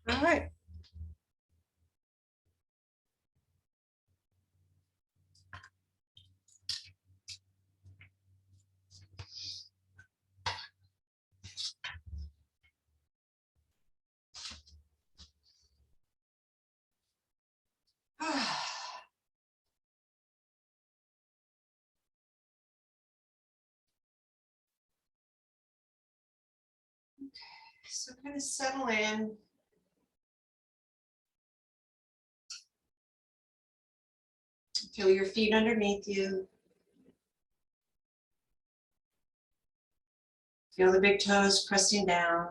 All right. So kind of settle in. Feel your feet underneath you. Feel the big toes pressing down.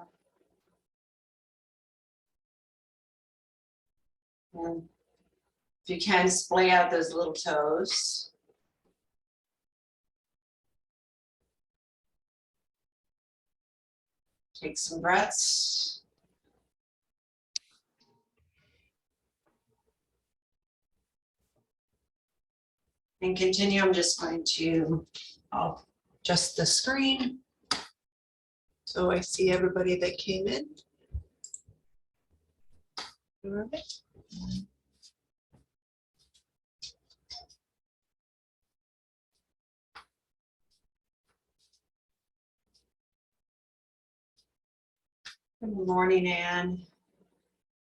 And if you can, splay out those little toes. Take some breaths. And continue. I'm just going to adjust the screen so I see everybody that came in. All right. Good morning, Anne.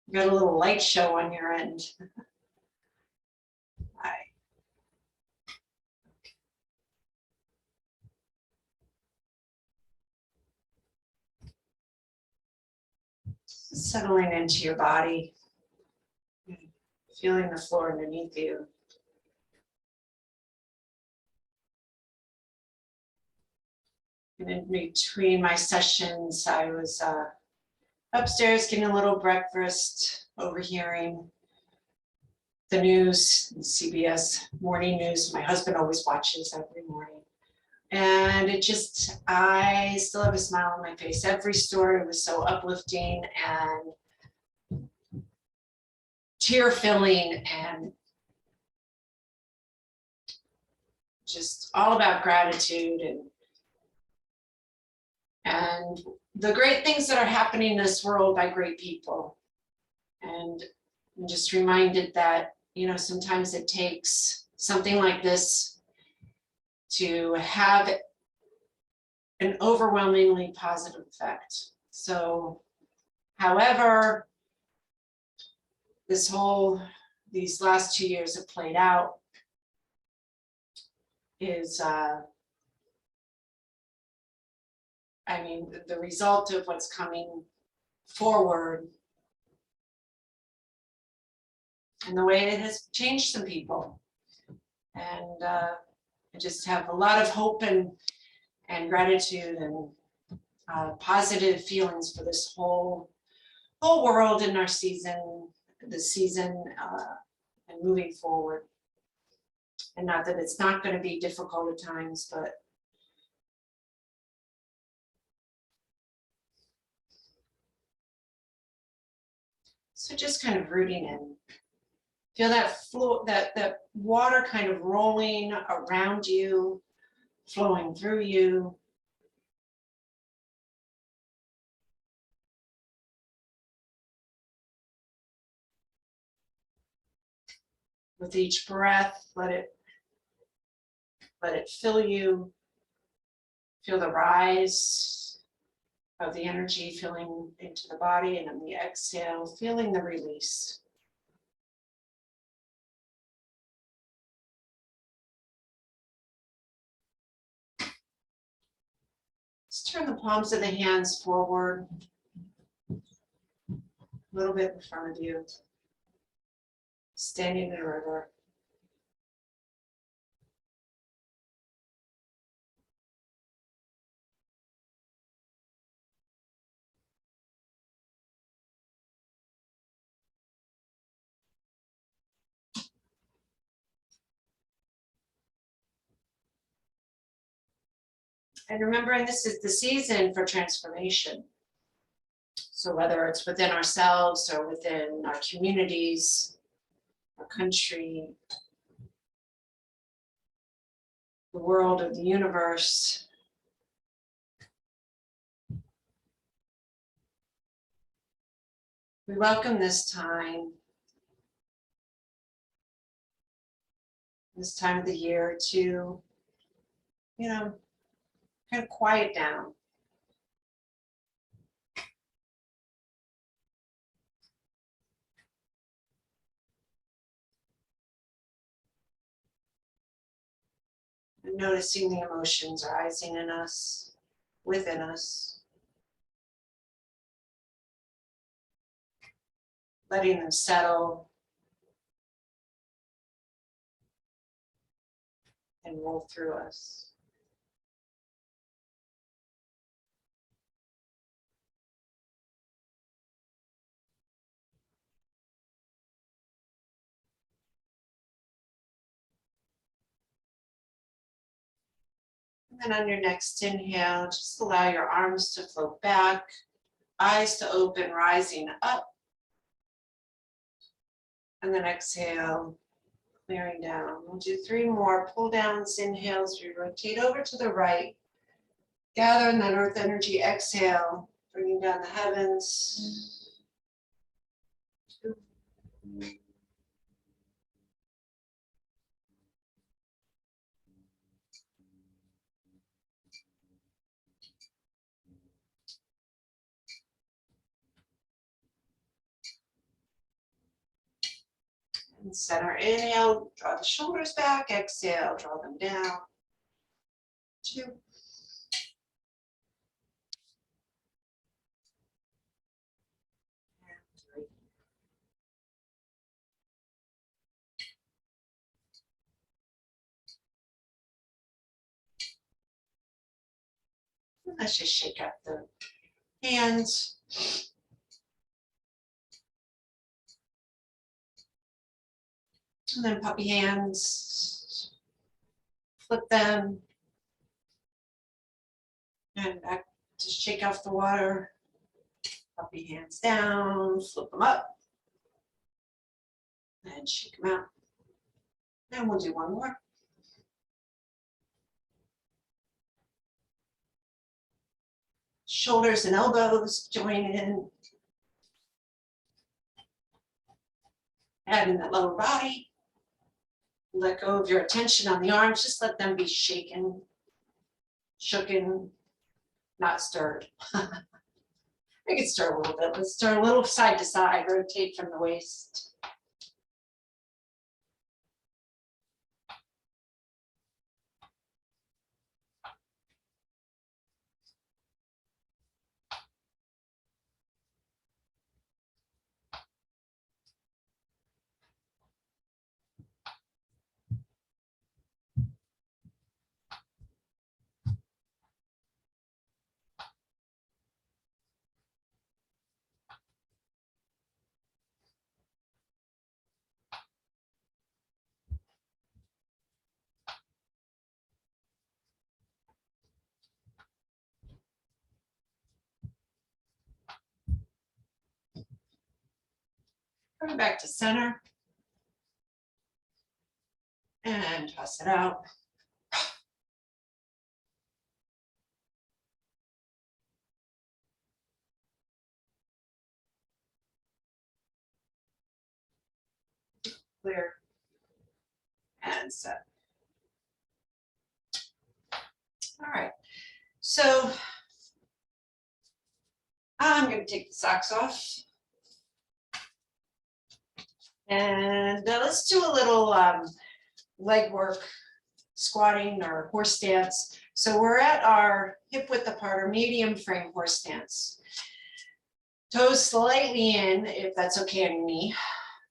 You got a little light show on your end. Hi. Settling into your body, feeling the floor underneath you. And in between my sessions, I was upstairs getting a little breakfast, overhearing the news, CBS morning news. My husband always watches every morning. And it just, I still have a smile on my face. Every story was so uplifting and tear-filling and just all about gratitude and the great things that are happening in this world by great people. And I'm just reminded that, you know, sometimes it takes something like this to have an overwhelmingly positive effect. So, however, these last 2 years have played out is, I mean, the result of what's coming forward and the way it has changed some people. And I just have a lot of hope and gratitude and positive feelings for this whole world in our season, this season, and moving forward. And not that it's not going to be difficult at times, but so just kind of rooting in. Feel that flow, that water kind of rolling around you, flowing through you. With each breath, let it fill you. Feel the rise of the energy filling into the body, and on the exhale, feeling the release. Just turn the palms of the hands forward, a little bit in front of you, standing in a river. And remembering this is the season for transformation. So whether it's within ourselves or within our communities, our country, the world or the universe, We welcome this time of the year to, kind of quiet down. And noticing the emotions rising in us, within us. Letting them settle and roll through us. And then on your next inhale, just allow your arms to float back, eyes to open, rising up. And then exhale, clearing down. We'll do 3 more pull downs, inhales. We rotate over to the right. Gather in that earth energy, exhale, bringing down the heavens. 2. And center, inhale, draw the shoulders back, exhale, draw them down. 2. And 3. And let's just shake up the hands. And then puppy hands, flip them, and back to shake off the water. Puppy hands down, flip them up, and shake them out. And we'll do 1 more. Shoulders and elbows join in. Add in that lower body. Let go of your attention on the arms. Just let them be shaken, shooken, not stirred. Make it stir a little bit. Let's stir a little side to side, rotate from the waist. Coming back to center. And toss it out. Clear. And set. All right. So I'm going to take the socks off. And let's do a little leg work, squatting or horse stance. So we're at our hip width apart or medium frame horse stance. Toes slightly in, if that's okay on your knee,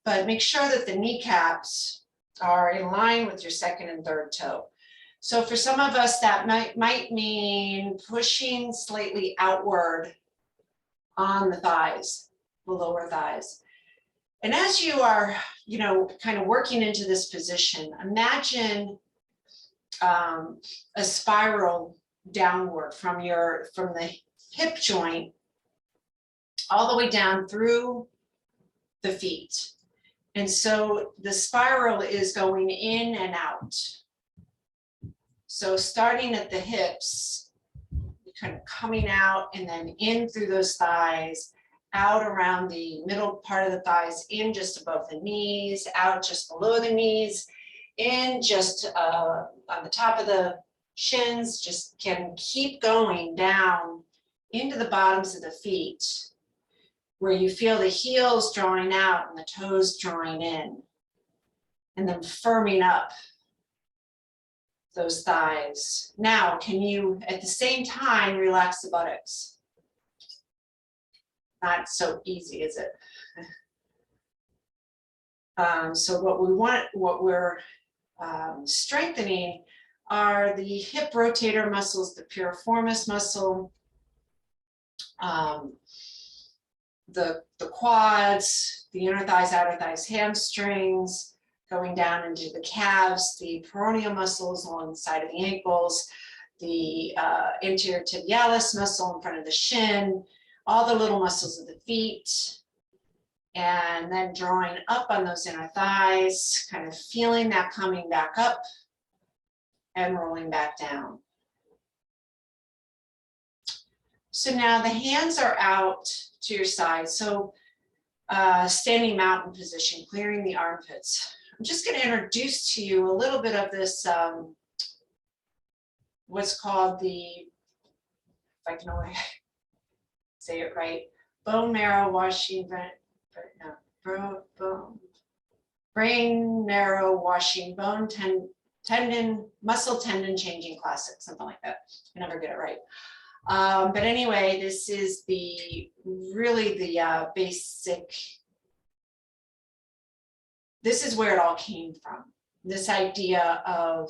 but make sure that the kneecaps are in line with your second and third toe. So for some of us, that might mean pushing slightly outward on the thighs, the lower thighs. And as you are, kind of working into this position, imagine a spiral downward from the hip joint all the way down through the feet. And so the spiral is going in and out. So starting at the hips, kind of coming out and then in through those thighs, out around the middle part of the thighs, in just above the knees, out just below the knees, in just on the top of the shins, just can keep going down into the bottoms of the feet, where you feel the heels drawing out and the toes drawing in, and then firming up those thighs. Now, can you, at the same time, relax the buttocks? Not so easy, is it? So what we're strengthening are the hip rotator muscles, the piriformis muscle, the quads, the inner thighs, outer thighs, hamstrings, going down into the calves, the peroneal muscles along the side of the ankles, the anterior tibialis muscle in front of the shin, all the little muscles of the feet, and then drawing up on those inner thighs, kind of feeling that coming back up and rolling back down. So now the hands are out to your side. So standing mountain position, clearing the armpits. I'm just going to introduce to you a little bit of this, what's called the, if I can only say it right, bone marrow washing, brain marrow washing, bone tendon, muscle tendon changing classic, something like that. I never get it right. But anyway, this is really the basic, this is where it all came from. This idea of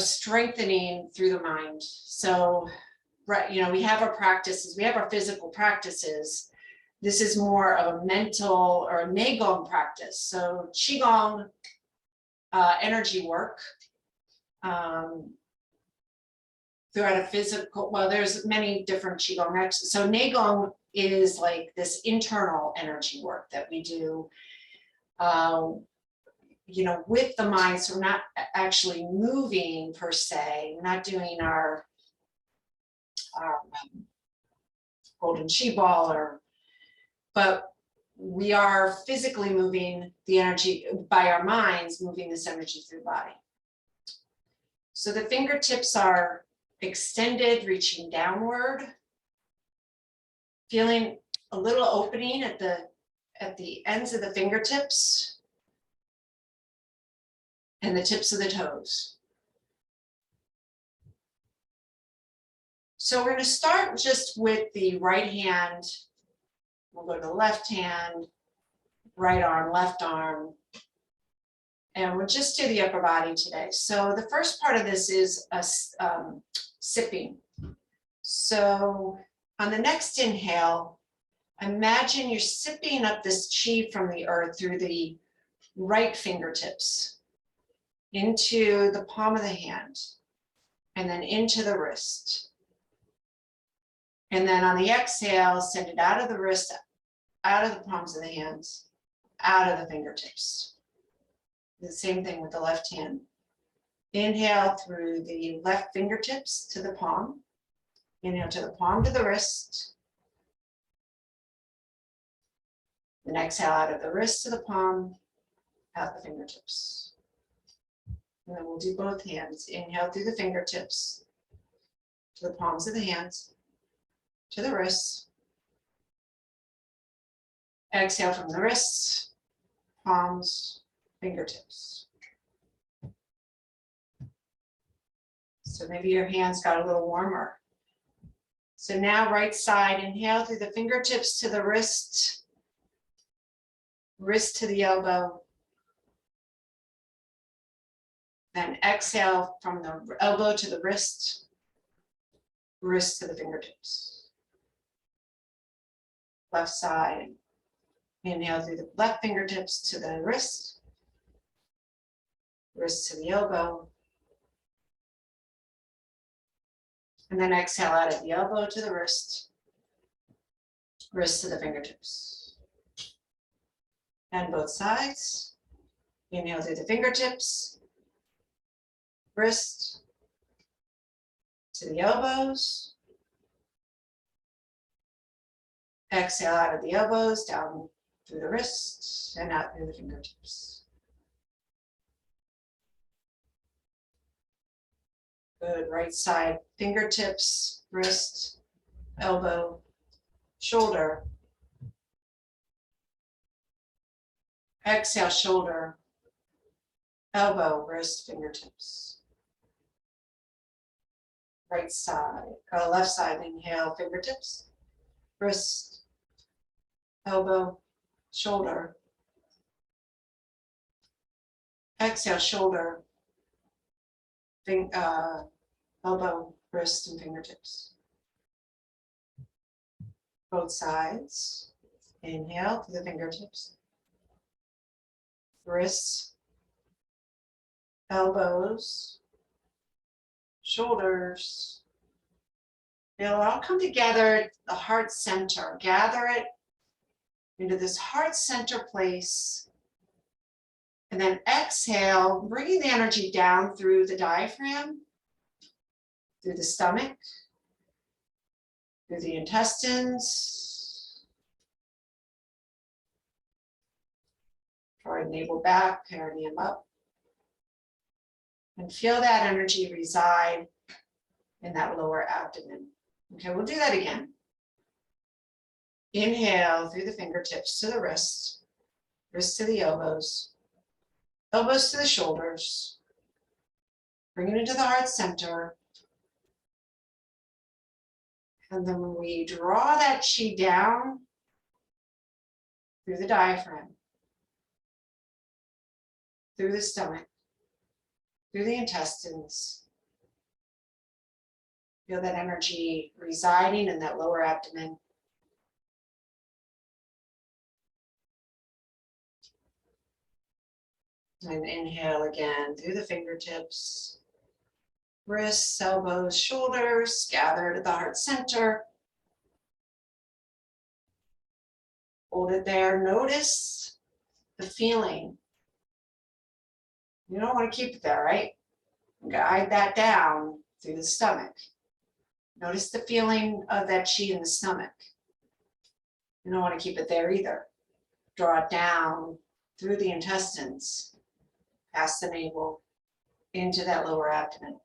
strengthening through the mind. So, right, you know, we have our practices, we have our physical practices. This is more of a mental or a Neigong practice. So Qigong, energy work, throughout a physical, well, there's many different Qigong. So Neigong is like this internal energy work that we do, you know, with the mind. So we're not actually moving per se, we're not doing our golden chi ball, but we are physically moving the energy by our minds, moving this energy through the body. So the fingertips are extended, reaching downward, feeling a little opening at the ends of the fingertips and the tips of the toes. So we're going to start just with the right hand. We'll go to the left hand, right arm, left arm, and we'll just do the upper body today. So the first part of this is a sipping. So on the next inhale, imagine you're sipping up this chi from the earth through the right fingertips into the palm of the hand and then into the wrist. And then on the exhale, send it out of the wrist, out of the palms of the hands, out of the fingertips. The same thing with the left hand. Inhale through the left fingertips to the palm. Inhale to the palm to the wrist. Then exhale out of the wrist to the palm, out the fingertips. And then we'll do both hands. Inhale through the fingertips to the palms of the hands, to the wrists. Exhale from the wrists, palms, fingertips. So maybe your hands got a little warmer. So now right side, inhale through the fingertips to the wrist, wrist to the elbow. Then exhale from the elbow to the wrist, wrist to the fingertips. Left side, inhale through the left fingertips to the wrist, wrist to the elbow. And then exhale out of the elbow to the wrist, wrist to the fingertips. And both sides. Inhale through the fingertips, wrist to the elbows, Exhale out of the elbows, down through the wrists, and out through the fingertips. Good, right side, fingertips, wrist, elbow, shoulder. Exhale, shoulder, elbow, wrist, fingertips. Right side, left side, inhale, fingertips, wrist, elbow, shoulder. Exhale, shoulder, elbow, wrist, and fingertips. Both sides. Inhale to the fingertips, wrists, elbows, shoulders. They'll all come together at the heart center. Gather it into this heart center place. And then exhale, bringing the energy down through the diaphragm, through the stomach, through the intestines, drawing navel back, perineum up. And feel that energy reside in that lower abdomen. Okay, we'll do that again. Inhale through the fingertips to the wrists, wrists to the elbows, elbows to the shoulders. Bring it into the heart center. And then when we draw that chi down through the diaphragm, through the stomach, through the intestines, feel that energy residing in that lower abdomen. And inhale again through the fingertips, wrists, elbows, shoulders, gather to the heart center. Hold it there. Notice the feeling. You don't want to keep it there, right? Guide that down through the stomach. Notice the feeling of that chi in the stomach. You don't want to keep it there either. Draw it down through the intestines, past the navel, into that lower abdomen.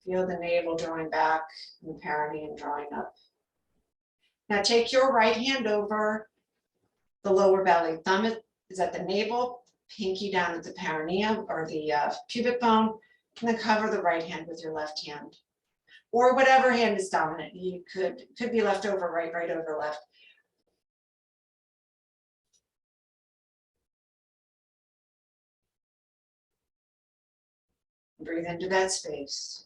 Feel the navel drawing back and the perineum drawing up. Now take your right hand over the lower belly. Thumb is at the navel, pinky down at the perineum or the pubic bone, and then cover the right hand with your left hand. Or whatever hand is dominant. You could be left over right, right over left. Breathe into that space.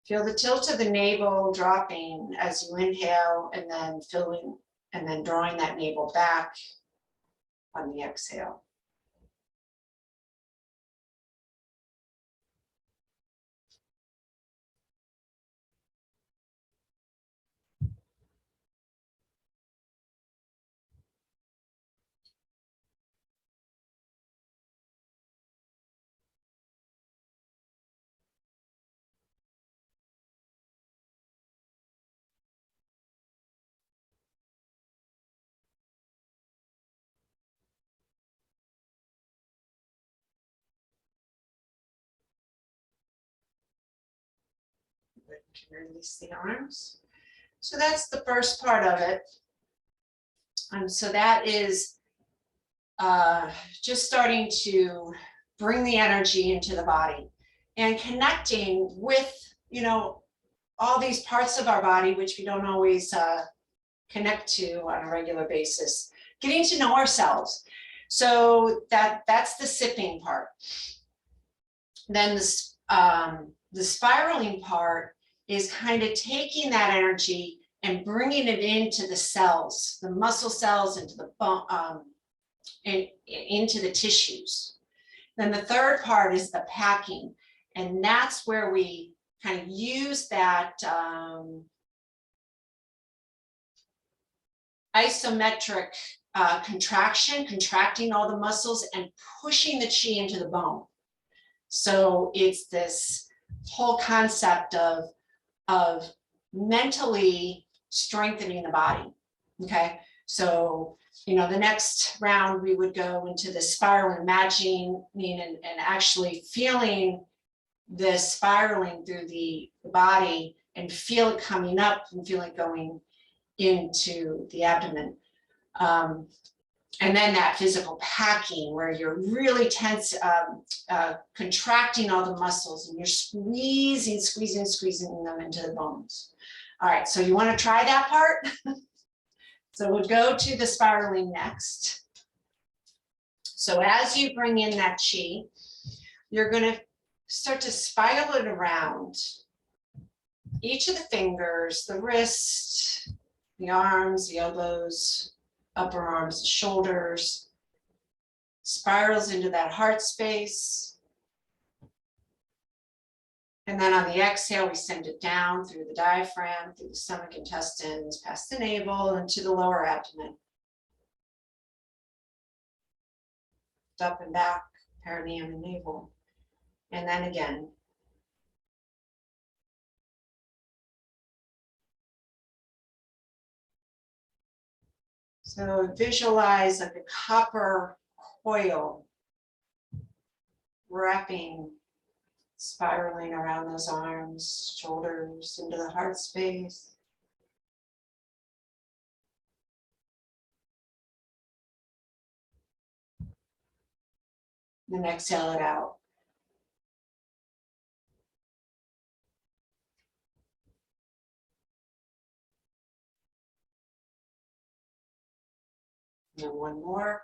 Feel the tilt of the navel dropping as you inhale and then filling and then drawing that navel back on the exhale. Can release the arms. So that's the first part of it. So that is just starting to bring the energy into the body and connecting with, all these parts of our body, which we don't always connect to on a regular basis. Getting to know ourselves. So that's the sipping part. Then the spiraling part is kind of taking that energy and bringing it into the cells, the muscle cells, into the bone, and into the tissues. Then the third part is the packing, and that's where we kind of use that isometric contracting all the muscles and pushing the chi into the bone. So it's this whole concept of of mentally strengthening the body. Okay, so you know, the next round we would go into the spiral, imagining and actually feeling this spiraling through the body and feel it coming up and feel it going into the abdomen. And then that physical packing where you're really tense, contracting all the muscles and you're squeezing them into the bones. All right, so you want to try that part? So we'll go to the spiraling next. So as you bring in that chi, you're going to start to spiral it around each of the fingers, the wrist, the arms, the elbows, upper arms, shoulders, spirals into that heart space. And then on the exhale, we send it down through the diaphragm, through the stomach, intestines, past the navel, into the lower abdomen. Up and back, perineum and navel. And then again. So visualize like a copper coil wrapping, spiraling around those arms, shoulders, into the heart space. Then exhale it out. And then one more.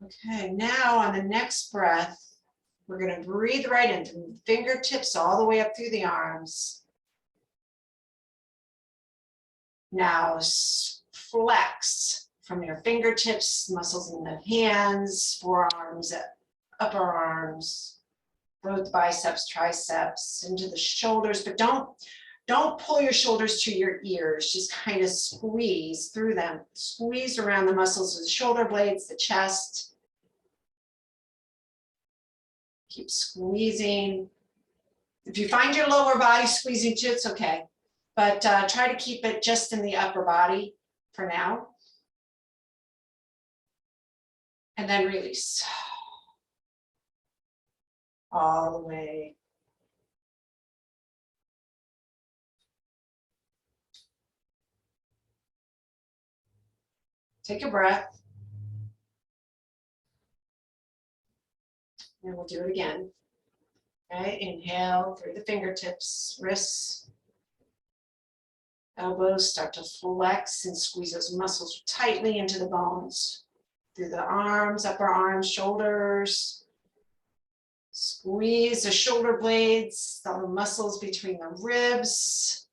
Okay, now on the next breath, we're going to breathe right in from the fingertips all the way up through the arms. Now flex from your fingertips, muscles in the hands, forearms, upper arms, both biceps, triceps, into the shoulders, but don't pull your shoulders to your ears, just kind of squeeze through them. Squeeze around the muscles of the shoulder blades, the chest. Keep squeezing. If you find your lower body squeezing too, it's okay. But try to keep it just in the upper body for now. And then release. All the way. Take a breath. And we'll do it again. Okay, inhale through the fingertips, wrists, elbows start to flex and squeeze those muscles tightly into the bones. Through the arms, upper arms, shoulders. Squeeze the shoulder blades, the muscles between the ribs.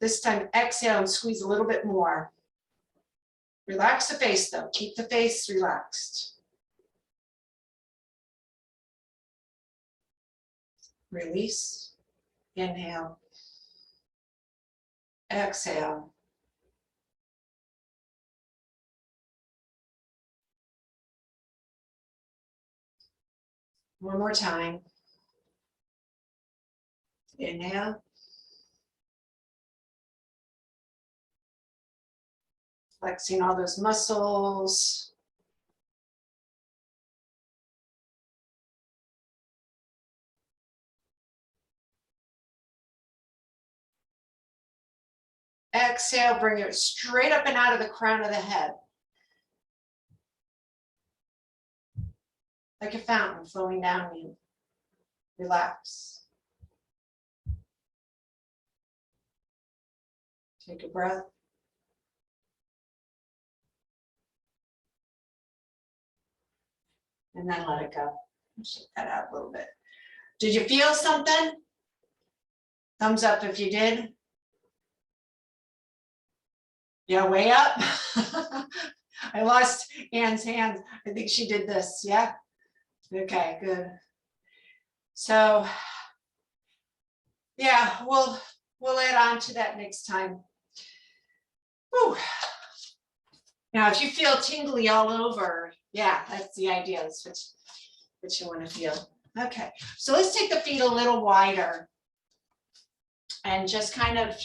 This time, exhale and squeeze a little bit more. Relax the face though, keep the face relaxed. Release, inhale, exhale. One more time. Inhale. Flexing all those muscles. Exhale, bring it straight up and out of the crown of the head. Like a fountain flowing down you. Relax. Take a breath. And then let it go. Shake that out a little bit. Did you feel something? Thumbs up if you did. Yeah, way up. I lost Anne's hands. I think she did this. Yeah. Okay, good. So yeah, we'll add on to that next time. Whew. Now, if you feel tingly all over, yeah, that's the idea. That's what you want to feel. Okay, so let's take the feet a little wider and just kind of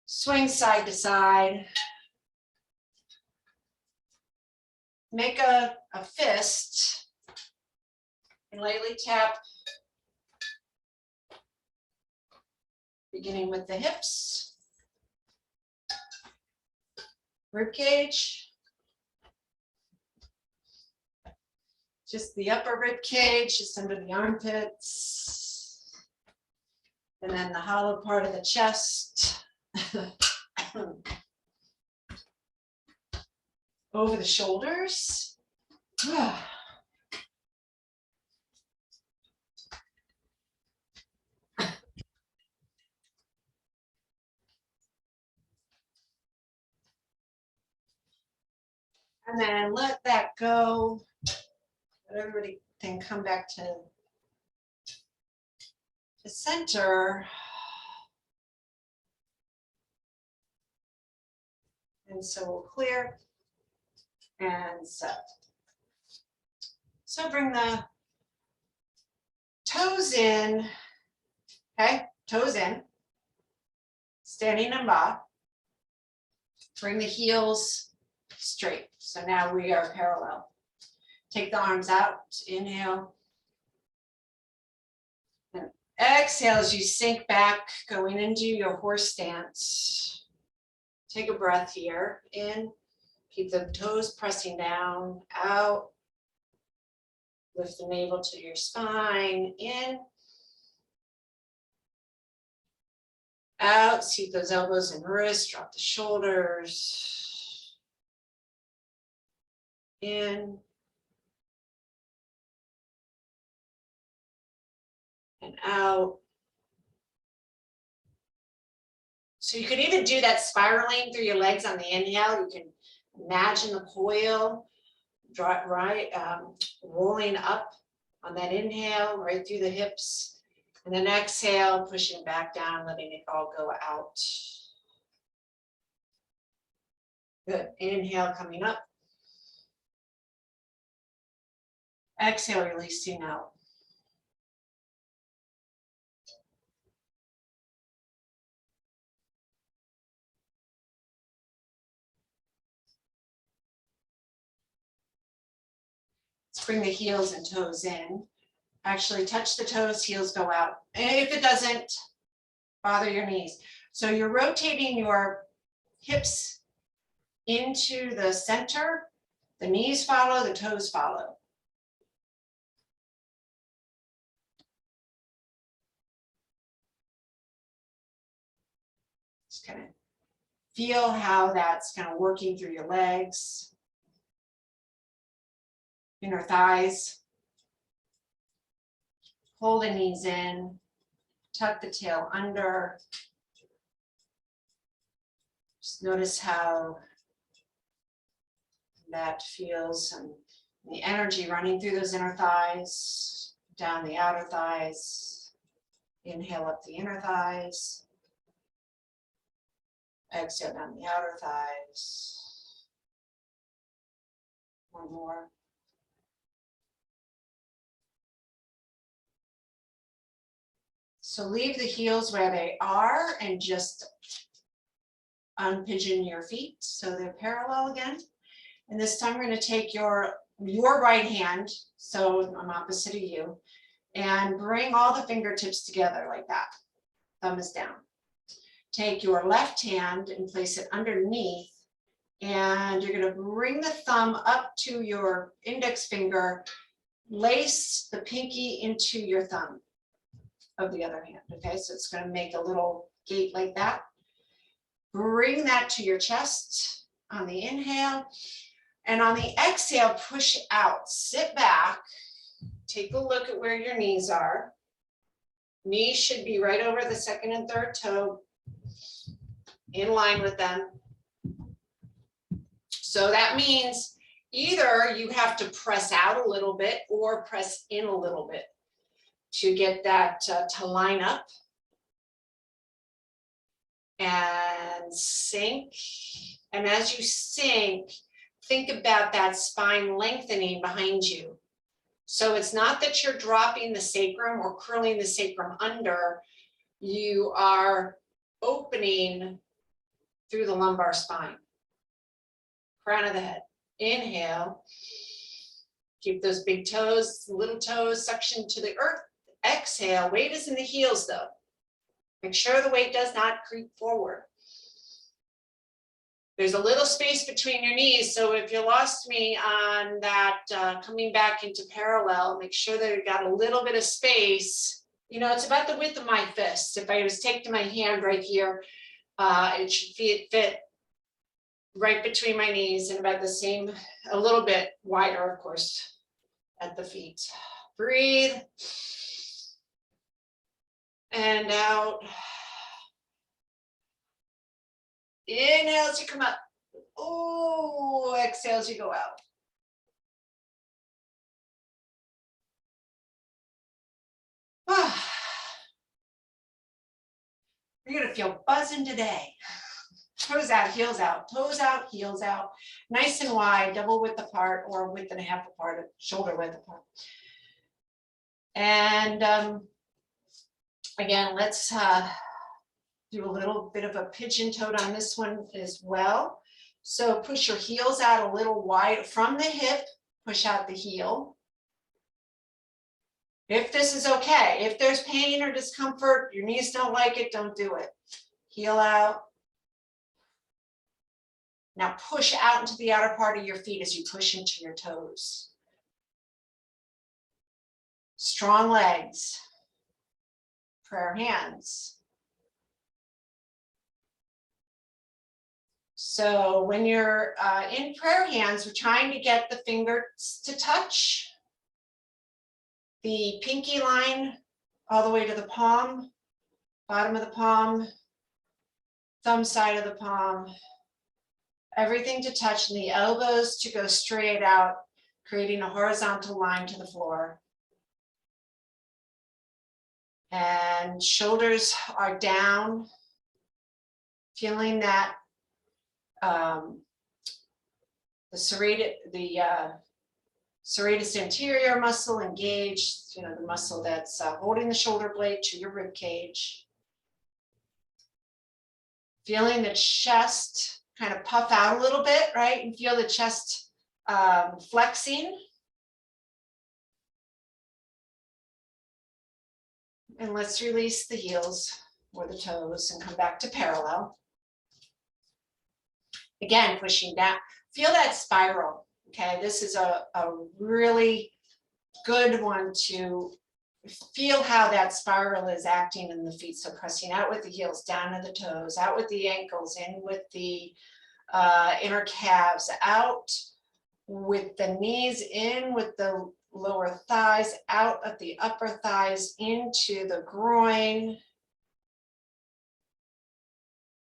swing side to side. Make a fist and lightly tap, beginning with the hips, rib cage, just the upper rib cage, just under the armpits, and then the hollow part of the chest, over the shoulders. And then let that go. Let everybody then come back to the center. And so we'll clear and set. So bring the toes in, okay, toes in, standing in ba. Bring the heels straight. So now we are parallel. Take the arms out, inhale. And exhale as you sink back, going into your horse stance. Take a breath here, in, keep the toes pressing down, out. Lift the navel to your spine, in. Out, seat those elbows and wrists, drop the shoulders. In. And out. So you could even do that spiraling through your legs on the inhale. You can imagine the coil, rolling up on that inhale, right through the hips. And then exhale, pushing it back down, letting it all go out. Good. Inhale, coming up. Exhale, releasing out. Let's bring the heels and toes in. Actually touch the toes, heels go out. And if it doesn't, bother your knees. So you're rotating your hips into the center, the knees follow, the toes follow. Just kind of feel how that's kind of working through your legs, inner thighs. Pull the knees in, tuck the tail under. Just notice how that feels and the energy running through those inner thighs, down the outer thighs. Inhale up the inner thighs. Exhale down the outer thighs. One more. So leave the heels where they are and just unpigeon your feet so they're parallel again. And this time we're going to take your right hand, so I'm opposite of you, and bring all the fingertips together like that. Thumb is down. Take your left hand and place it underneath, and you're going to bring the thumb up to your index finger, lace the pinky into your thumb of the other hand. Okay, so it's going to make a little gate like that. Bring that to your chest on the inhale, and on the exhale, push out. Sit back, take a look at where your knees are. Knees should be right over the second and third toe, in line with them. So that means either you have to press out a little bit or press in a little bit to get that to line up. And sink. And as you sink, think about that spine lengthening behind you. So it's not that you're dropping the sacrum or curling the sacrum under. You are opening through the lumbar spine. Crown of the head. Inhale. Keep those big toes, little toes suction to the earth. Exhale. Weight is in the heels though. Make sure the weight does not creep forward. There's a little space between your knees, so if you lost me on that coming back into parallel, make sure that you got a little bit of space. You know, it's about the width of my fist. If I was taking my hand right here, it should fit right between my knees and about the same, a little bit wider, of course, at the feet. Breathe. And out. Inhale as you come up. Oh, exhale as you go out. You're gonna feel buzzing today. Toes out, heels out, toes out, heels out. Nice and wide, double width apart or width and a half apart, shoulder width apart. And again, let's do a little bit of a pigeon toed on this one as well. So push your heels out a little wide from the hip, push out the heel. If this is okay, if there's pain or discomfort, your knees don't like it, don't do it. Heel out. Now push out into the outer part of your feet as you push into your toes. Strong legs. Prayer hands. So when you're in prayer hands, we're trying to get the fingers to touch the pinky line all the way to the palm, bottom of the palm, thumb side of the palm, everything to touch, and the elbows to go straight out, creating a horizontal line to the floor. And shoulders are down, feeling that the serratus anterior muscle engaged, you know, the muscle that's holding the shoulder blade to your rib cage. Feeling the chest kind of puff out a little bit, right? And feel the chest flexing. And let's release the heels or the toes and come back to parallel. Again, pushing down. Feel that spiral, okay? This is a really good one to feel how that spiral is acting in the feet. So pressing out with the heels, down to the toes, out with the ankles, in with the inner calves, out with the knees, in with the lower thighs, out of the upper thighs, into the groin.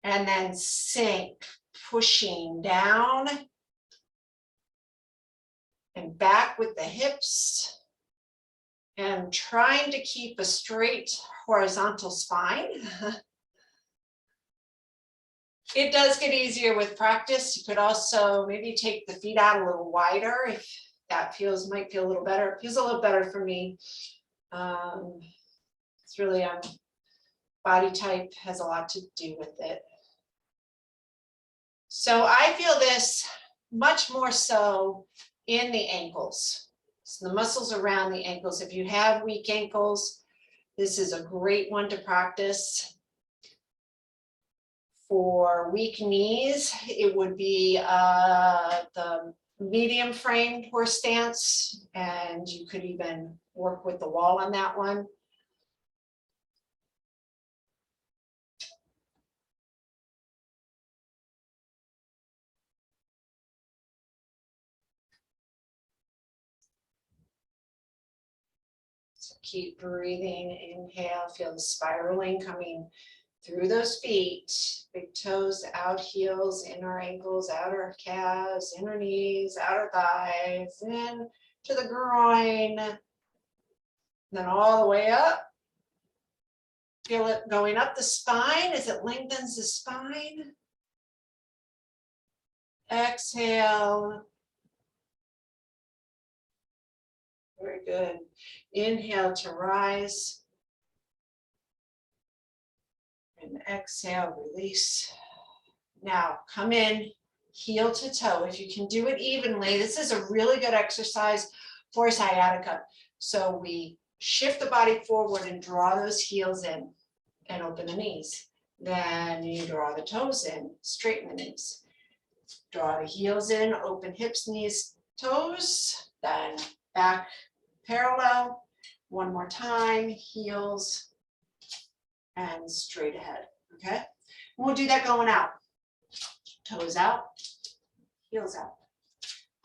And then sink, pushing down and back with the hips. And trying to keep a straight horizontal spine. It does get easier with practice. You could also maybe take the feet out a little wider if that might feel a little better. It feels a little better for me. It's really body type has a lot to do with it. So I feel this much more so in the ankles. So the muscles around the ankles. If you have weak ankles, this is a great one to practice. For weak knees, it would be the medium framed horse stance, and you could even work with the wall on that one. So Keep breathing. Inhale, feel the spiraling coming through those feet. Big toes, out heels, inner ankles, outer calves, inner knees, outer thighs, in to the groin. Then all the way up. Feel it going up the spine as it lengthens the spine. Exhale. Very good. Inhale to rise. And exhale, release. Now come in, heel to toe. If you can do it evenly, this is a really good exercise for sciatica. So we shift the body forward and draw those heels in and open the knees. Then you draw the toes in, straighten the knees. Draw the heels in, open hips, knees, toes, then back parallel. One more time, heels and straight ahead, okay? And we'll do that going out. Toes out, heels out.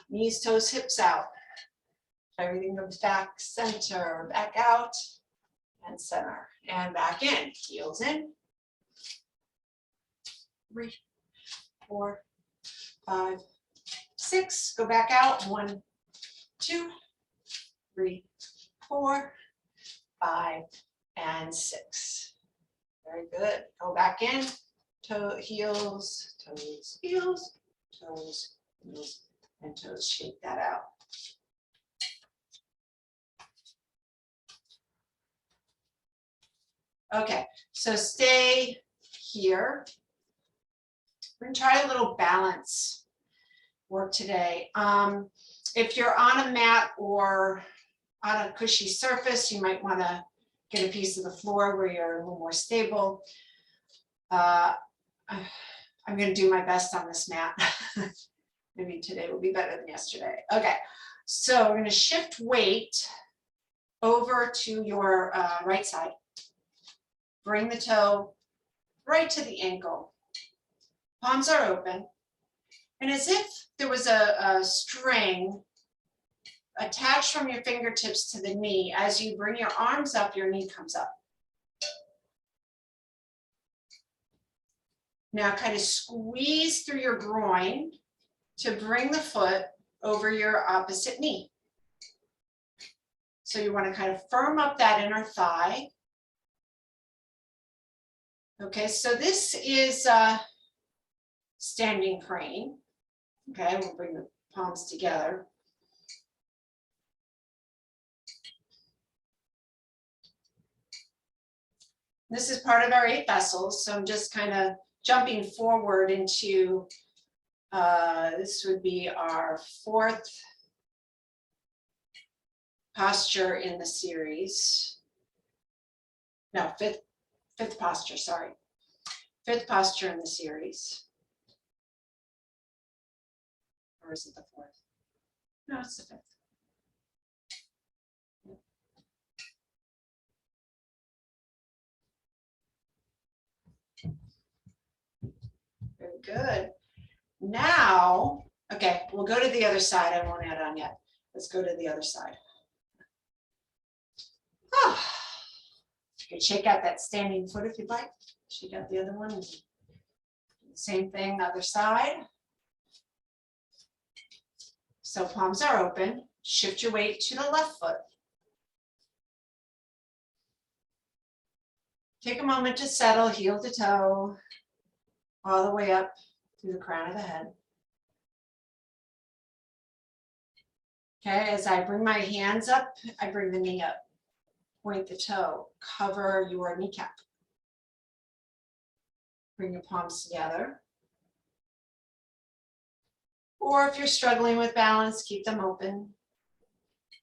Knees, toes, hips out. Everything goes back, center, back out, and center. And back in, heels in. 3, 4, 5, 6. Go back out. 1, 2, 3, 4, 5, and 6. Very good. Go back in. Toe, heels, toes, heels, toes, heels, and toes. Shake that out. Okay, so stay here. We're gonna try a little balance work today. If you're on a mat or on a cushy surface, you might wanna get a piece of the floor where you're a little more stable. I'm gonna do my best on this mat. Maybe today will be better than yesterday. Okay, so we're gonna shift weight over to your right side. Bring the toe right to the ankle. Palms are open. And as if there was a string attached from your fingertips to the knee, as you bring your arms up, your knee comes up. Now kind of squeeze through your groin to bring the foot over your opposite knee. So you want to kind of firm up that inner thigh. Okay, so this is standing crane. Okay, we'll bring the palms together. This is part of our 8 vessels, so I'm just kind of jumping forward into, this would be our 4th posture in the series. No, fifth posture, sorry. 5th posture in the series. Or is it the 4th? No, it's the 5th. Very good. Now, okay, we'll go to the other side. I won't add on yet. Let's go to the other side. Oh. You can shake out that standing foot if you'd like. Shake out the other one. Same thing, the other side. So palms are open. Shift your weight to the left foot. Take a moment to settle, heel to toe, all the way up through the crown of the head. Okay, as I bring my hands up, I bring the knee up. Point the toe, cover your kneecap. Bring your palms together. Or if you're struggling with balance, keep them open.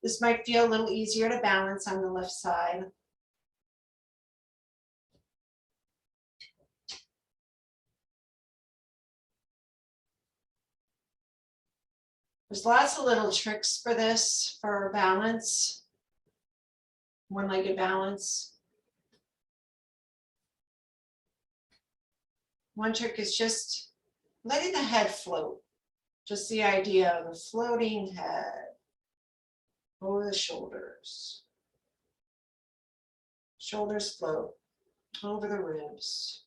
This might feel a little easier to balance on the left side. There's lots of little tricks for this, for balance, one-legged balance. One trick is just letting the head float. Just the idea of a floating head over the shoulders. Shoulders float over the ribs.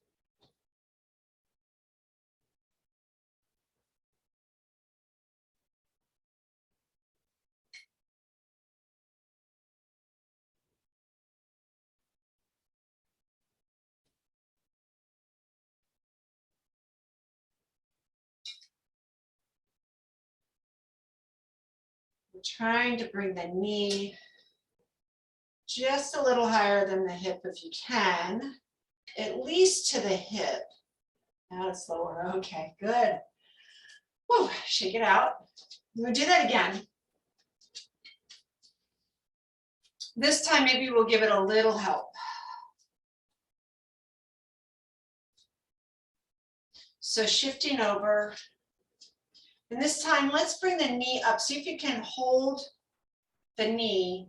We're trying to bring the knee just a little higher than the hip if you can, at least to the hip. Now it's lower. Okay, good. Whew, shake it out. We'll do that again. This time, maybe we'll give it a little help. So shifting over. And this time, let's bring the knee up. See if you can hold the knee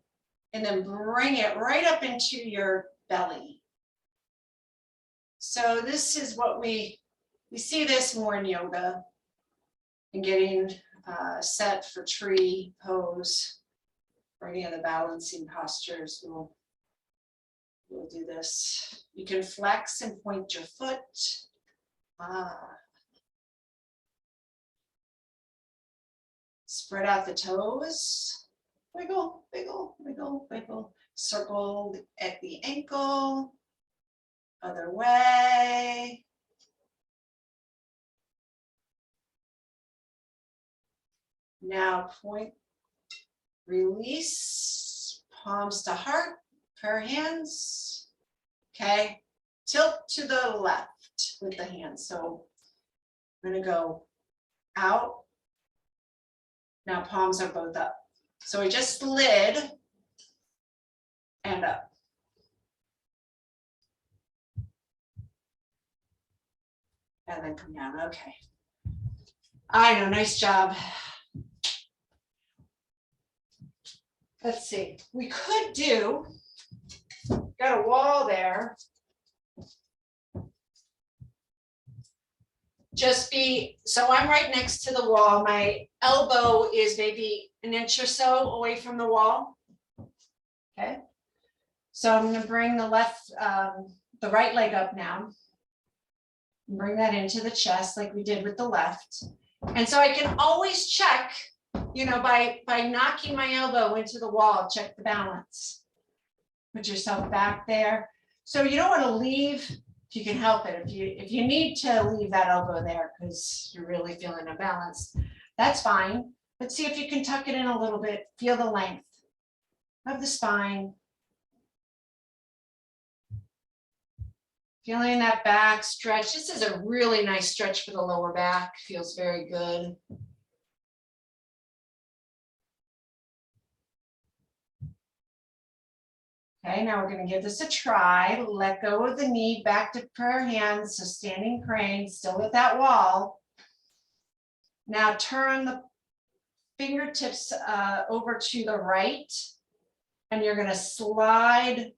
and then bring it right up into your belly. So this is what we see this more in yoga and getting set for tree pose or any of the balancing postures. We'll do this. You can flex and point your foot. Spread out the toes. Wiggle, wiggle, wiggle, wiggle. Circle at the ankle. Other way. Now point, release, palms to heart, prayer hands. Okay, tilt to the left with the hands. So I'm going to go out. Now palms are both up. So we just slid and up. And then come down. Okay. I know, nice job. Let's see. We could do, got a wall there. Just be, so I'm right next to the wall. My elbow is maybe an inch or so away from the wall. Okay. So I'm going to bring the right leg up now. Bring that into the chest like we did with the left. And so I can always check, you know, by knocking my elbow into the wall, check the balance. Put yourself back there. So you don't want to leave, if you can help it. If you need to leave that elbow there because you're really feeling imbalanced, that's fine. But see if you can tuck it in a little bit. Feel the length of the spine. Feeling that back stretch. This is a really nice stretch for the lower back. Feels very good. Okay, now we're going to give this a try. Let go of the knee, back to prayer hands. So standing crane, still at that wall. Now turn the fingertips over to the right. And you're going to slide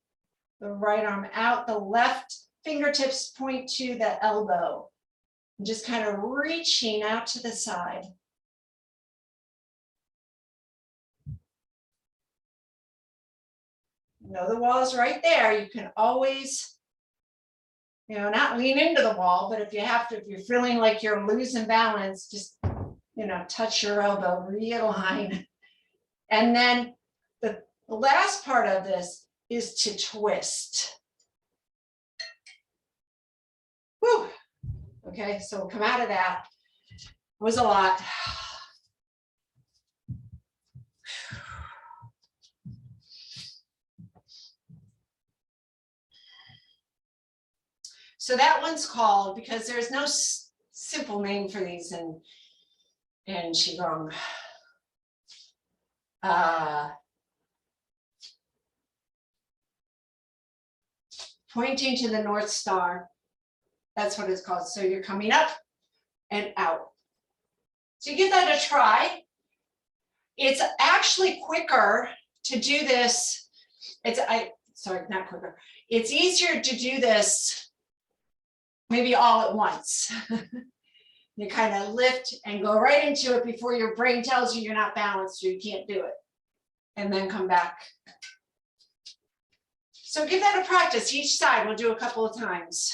the right arm out. The left fingertips point to the elbow. And just kind of reaching out to the side. You know, the wall is right there. You can always, you know, not lean into the wall, but if you have to, if you're feeling like you're losing balance, just, you know, touch your elbow, realign. And then the last part of this is to twist. Whew. Okay, so we'll come out of that. It was a lot. So that one's called, because there's no simple name for these in Qigong. Pointing to the North Star. That's what it's called. So you're coming up and out. So you give that a try. It's actually quicker to do this. Sorry, not quicker. It's easier to do this maybe all at once. You kind of lift and go right into it before your brain tells you you're not balanced or you can't do it. And then come back. So give that a practice. Each side we'll do a couple of times.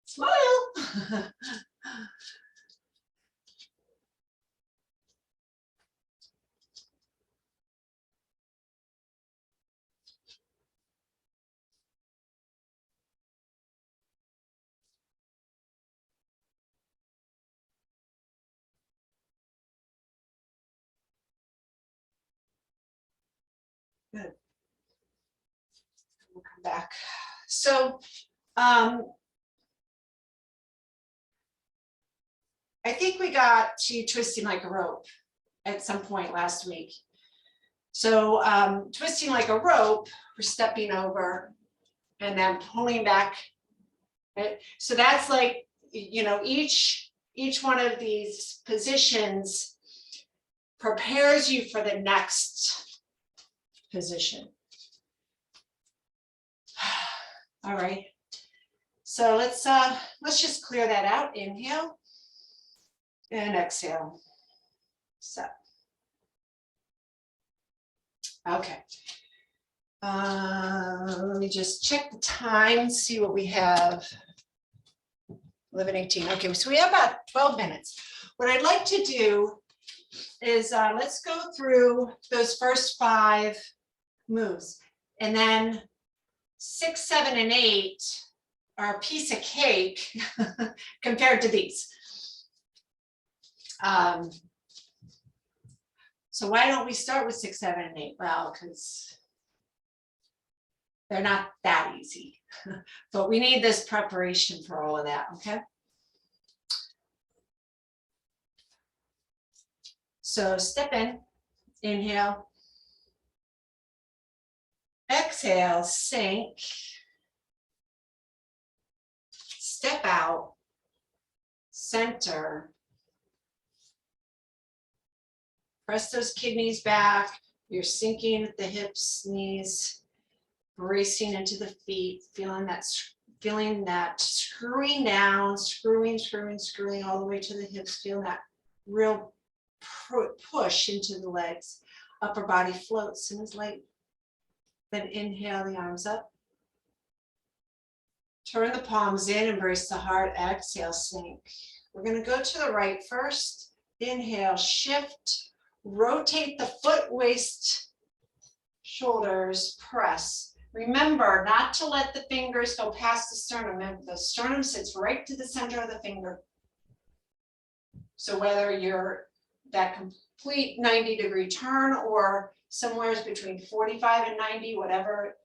Smile. Good. We'll come back. So I think we got to twisting like a rope at some point last week. So twisting like a rope, we're stepping over and then pulling back. Right? So that's like, you know, each one of these positions prepares you for the next position. All right. So let's just clear that out. Inhale and exhale. So, okay. Let me just check the time, see what we have. 11:18. Okay, so we have about 12 minutes. What I'd like to do is let's go through those first 5 moves, and then 6, 7, and 8 are a piece of cake compared to these. So why don't we start with 6, 7, and 8? Well, because they're not that easy, but we need this preparation for all of that, okay? So step in, inhale, exhale, sink, step out, center, press those kidneys back, you're sinking at the hips, knees, bracing into the feet, feeling that screwing down, screwing all the way to the hips, feel that real push into the legs. Upper body floats and is light. Then inhale the arms up. Turn the palms in, embrace the heart, exhale, sink. We're going to go to the right first. Inhale, shift, rotate the foot, waist, shoulders, press. Remember not to let the fingers go past the sternum. The sternum sits right to the center of the finger. So whether you're that complete 90-degree turn or somewhere between 45 and 90, whatever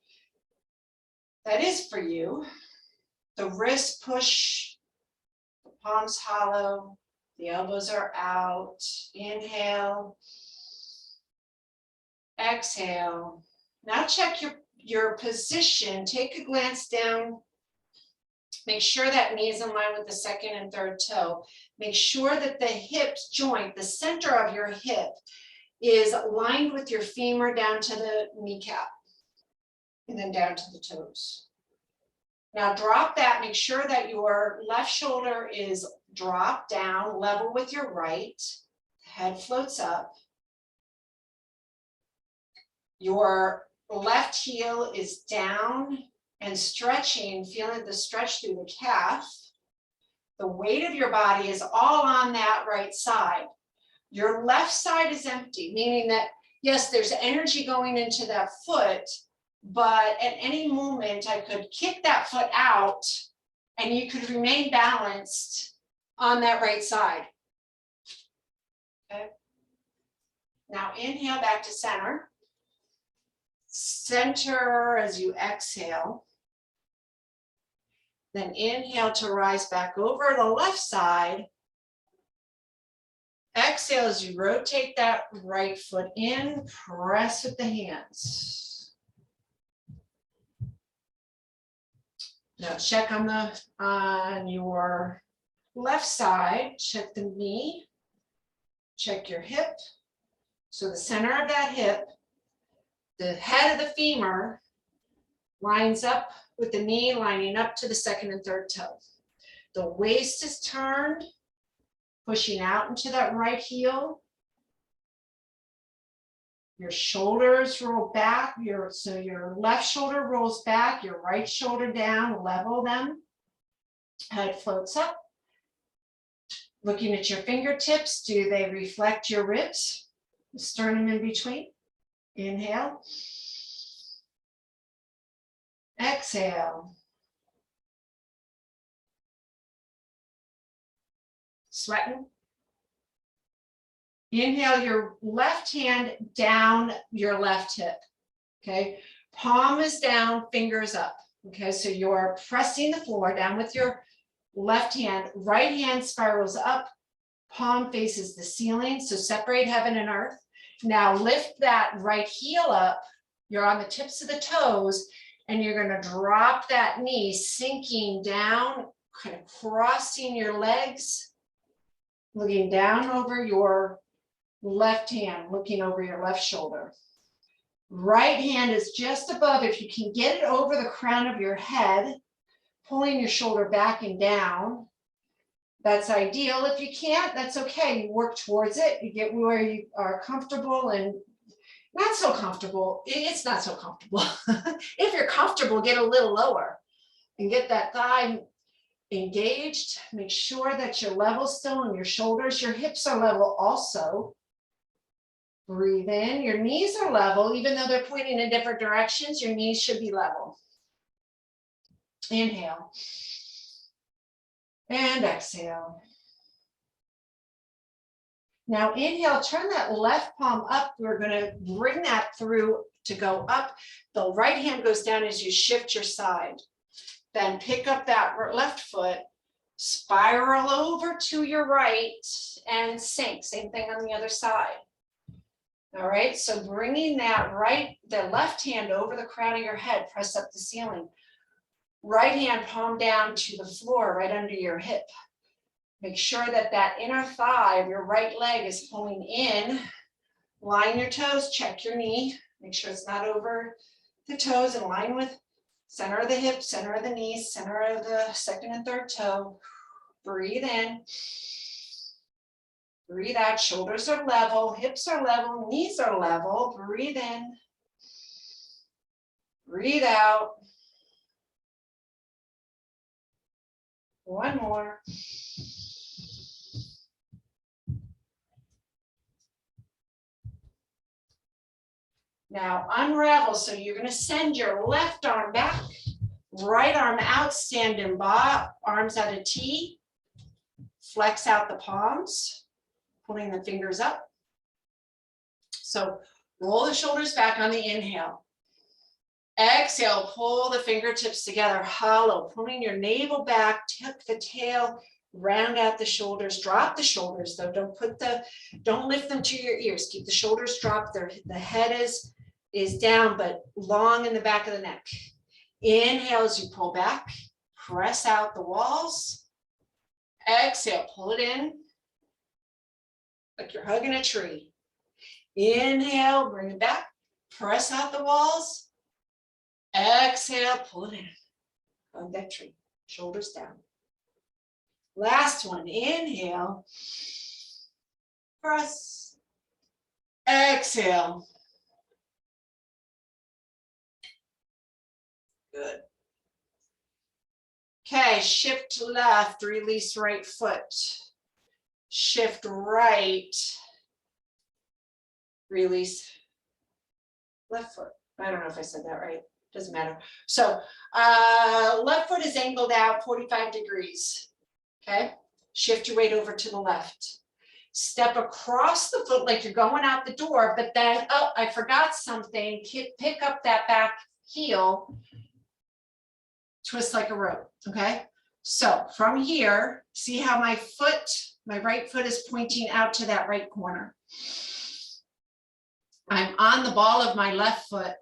that is for you, the wrist push, the palms hollow, the elbows are out. Inhale, exhale. Now check your position. Take a glance down. Make sure that knee is in line with the second and third toe. Make sure that the hip joint, the center of your hip, is aligned with your femur down to the kneecap and then down to the toes. Now drop that. Make sure that your left shoulder is dropped down, level with your right. Head floats up. Your left heel is down and stretching, feeling the stretch through the calf. The weight of your body is all on that right side. Your left side is empty, meaning that, yes, there's energy going into that foot, but at any moment I could kick that foot out and you could remain balanced on that right side. Okay. Now inhale back to center. Center as you exhale. Then inhale to rise back over the left side. Exhale as you rotate that right foot in, press with the hands. Now check on your left side, check the knee, check your hip. So the center of that hip, the head of the femur lines up with the knee lining up to the second and third toe. The waist is turned, pushing out into that right heel. Your shoulders roll back, so your left shoulder rolls back, your right shoulder down, level them. Head floats up. Looking at your fingertips, do they reflect your ribs? The sternum in between. Inhale. Exhale. Sweating. Inhale your left hand down your left hip, okay? Palm is down, fingers up, okay? So you're pressing the floor down with your left hand, right hand spirals up, palm faces the ceiling, so separate heaven and earth. Now lift that right heel up, you're on the tips of the toes, and you're gonna drop that knee, sinking down, kind of crossing your legs, looking down over your left hand, looking over your left shoulder. Right hand is just above. If you can get it over the crown of your head, pulling your shoulder back and down, that's ideal. If you can't, that's okay. You work towards it. You get where you are comfortable and not so comfortable. It's not so comfortable. If you're comfortable, get a little lower and get that thigh engaged. Make sure that you're level still in your shoulders. Your hips are level also. Breathe in, your knees are level, even though they're pointing in different directions, your knees should be level. Inhale. And exhale. Now inhale, turn that left palm up. We're gonna bring that through to go up. The right hand goes down as you shift your side. Then pick up that left foot, spiral over to your right and sink. Same thing on the other side. All right, so bringing the left hand over the crown of your head, press up the ceiling. Right hand palm down to the floor, right under your hip. Make sure that that inner thigh of your right leg is pulling in. Line your toes, check your knee. Make sure it's not over the toes, in line with center of the hip, center of the knees, center of the second and third toe. Breathe in. Breathe out, shoulders are level, hips are level, knees are level. Breathe in. Breathe out. One more. Now unravel, so you're going to send your left arm back, right arm out, stand in ba, arms at a T. Flex out the palms. Pulling the fingers up. So roll the shoulders back on the inhale. Exhale, pull the fingertips together, hollow, pulling your navel back, tuck the tail, round out the shoulders, drop the shoulders though, don't lift them to your ears, keep the shoulders dropped, the head is down but long in the back of the neck. Inhale as you pull back, press out the walls. Exhale, pull it in. Like you're hugging a tree. Inhale, bring it back, press out the walls. Exhale, pull it in. Hug that tree, shoulders down. Last one, inhale, press, exhale. Good. Okay, shift to left, release right foot. Shift right, release left foot. I don't know if I said that right, doesn't matter. So left foot is angled out 45 degrees, okay? Shift your weight over to the left. Step across the foot like you're going out the door, but then, oh, I forgot something. Pick up that back heel, twist like a rope, okay? So from here, see how my right foot is pointing out to that right corner. I'm on the ball of my left foot.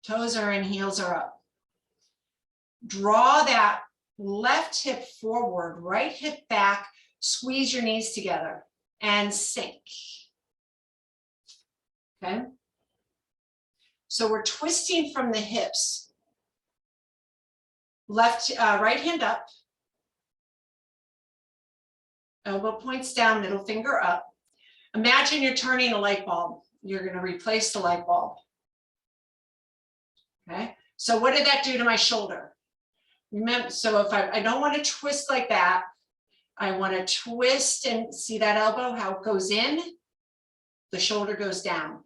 Toes are in, heels are up. Draw that left hip forward, right hip back, squeeze your knees together and sink. Okay? So we're twisting from the hips. Right hand up. Elbow points down, middle finger up. Imagine you're turning a light bulb. you're going to replace the light bulb. Okay, so what did that do to my shoulder? Remember, so if I don't want to twist like that, I want to twist and see that elbow, how it goes in, the shoulder goes down.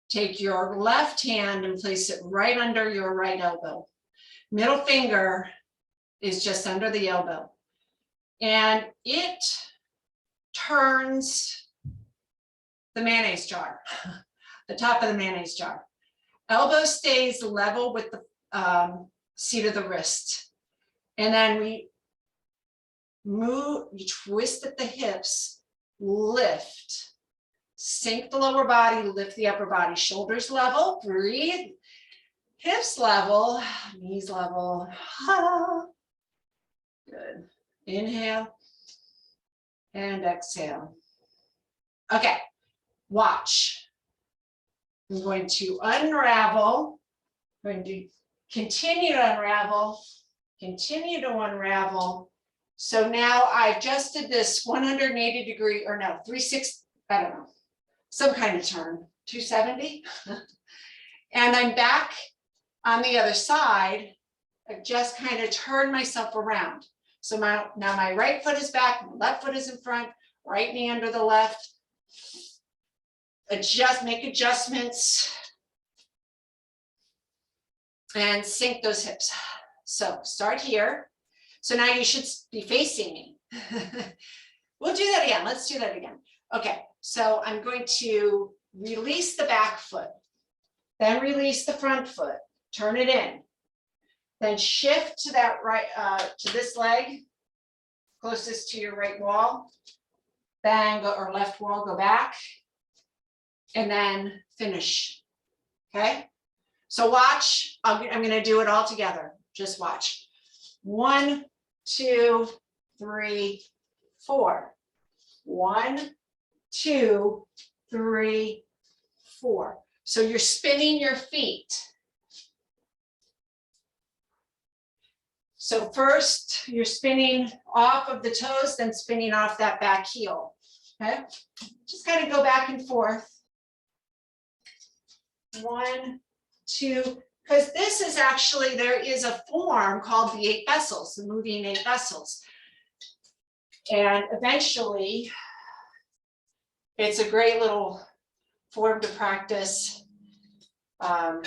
Take your left hand and place it right under your right elbow. Middle finger is just under the elbow. And it turns the mayonnaise jar, the top of the mayonnaise jar. Elbow stays level with the seat of the wrist. And then we move, you twist at the hips, lift, sink the lower body, lift the upper body, shoulders level, breathe, hips level, knees level. Good. Inhale and exhale. Okay, watch. I'm going to unravel. I'm going to continue to unravel, continue to unravel. So now I've just did this 180 degree, or no, 360, I don't know, some kind of turn, 270. And I'm back on the other side. I've just kind of turned myself around. So now my right foot is back, my left foot is in front, right knee under the left. Adjust, make adjustments. And sink those hips. So start here. So now you should be facing me. We'll do that again. Let's do that again. Okay, so I'm going to release the back foot, then release the front foot, turn it in, then shift to that right, to this leg, closest to your right wall, then go, or left wall, go back, and then finish, okay? So watch, I'm going to do it all together. Just watch. 1, 2, 3, 4. 1, 2, 3, 4. So you're spinning your feet. So first you're spinning off of the toes, then spinning off that back heel. Okay, just kind of go back and forth. 1, 2, because this is actually, there is a form called the 8 vessels, the moving 8 vessels. And eventually, it's a great little form to practice. We're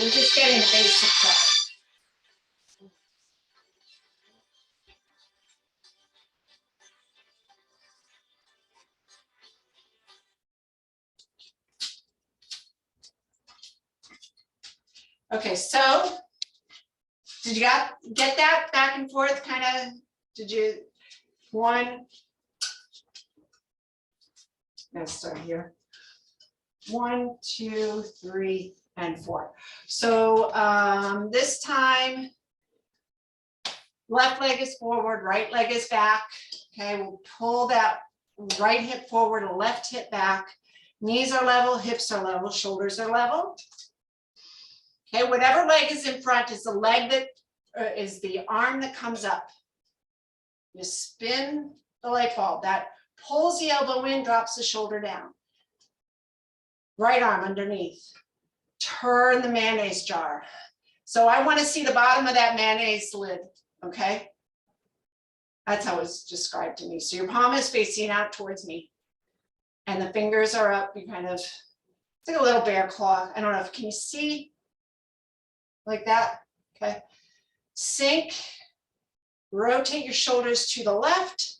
just getting the basics of it. Okay, so did you get that back and forth kind of? Did you? 1, let's start here. 1, 2, 3, and 4. So this time, left leg is forward, right leg is back. Okay, we'll pull that right hip forward, left hip back. Knees are level, hips are level, shoulders are level. Okay, whatever leg is in front is the leg that is the arm that comes up. You spin the light bulb. That pulls the elbow in, drops the shoulder down. Right arm underneath. Turn the mayonnaise jar. So I want to see the bottom of that mayonnaise lid, okay? That's how it's described to me. So your palm is facing out towards me. And the fingers are up. You kind of, it's like a little bear claw. I don't know if, can you see? Like that, okay? Sink, rotate your shoulders to the left.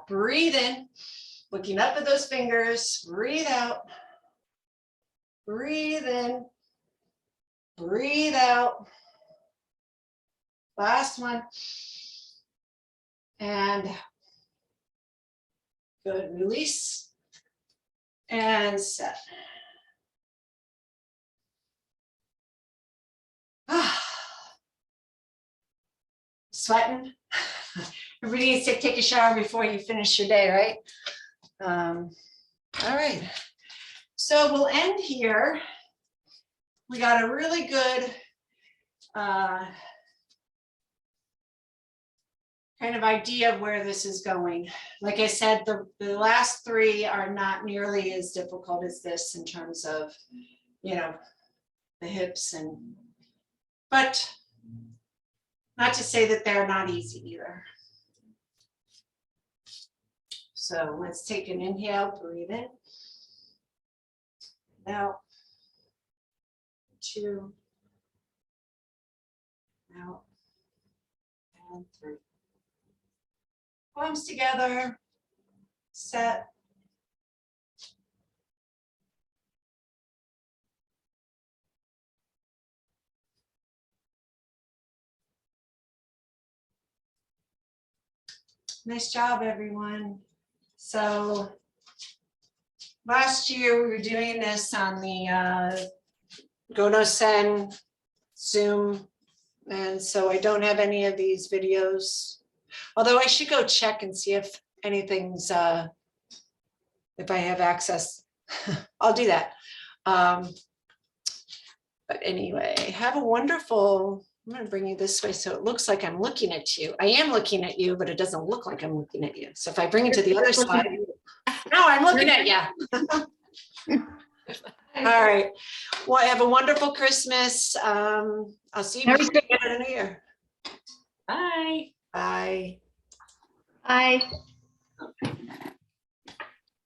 Breathe in, looking up at those fingers, breathe out. Breathe in, breathe out. Last one. And good, release and set. Sweating. Everybody needs to take a shower before you finish your day, right? All right. So we'll end here. We got a really good kind of idea of where this is going. Like I said, the last three are not nearly as difficult as this in terms of, you know, the hips but not to say that they're not easy either. So let's take an inhale, breathe in. Out. 2. Out. And 3. Palms together. Set. Nice job, everyone. So last year we were doing this on the Gono-Sen Zoom, and so I don't have any of these videos. Although I should go check and see if anything's, if I have access. I'll do that. But anyway, have a wonderful, I'm going to bring you this way so it looks like I'm looking at you. I am looking at you, but it doesn't look like I'm looking at you. So if I bring it to the other side, no, I'm looking at you. All right. Well, have a wonderful Christmas. I'll see you in the new year. Bye. Bye. Bye.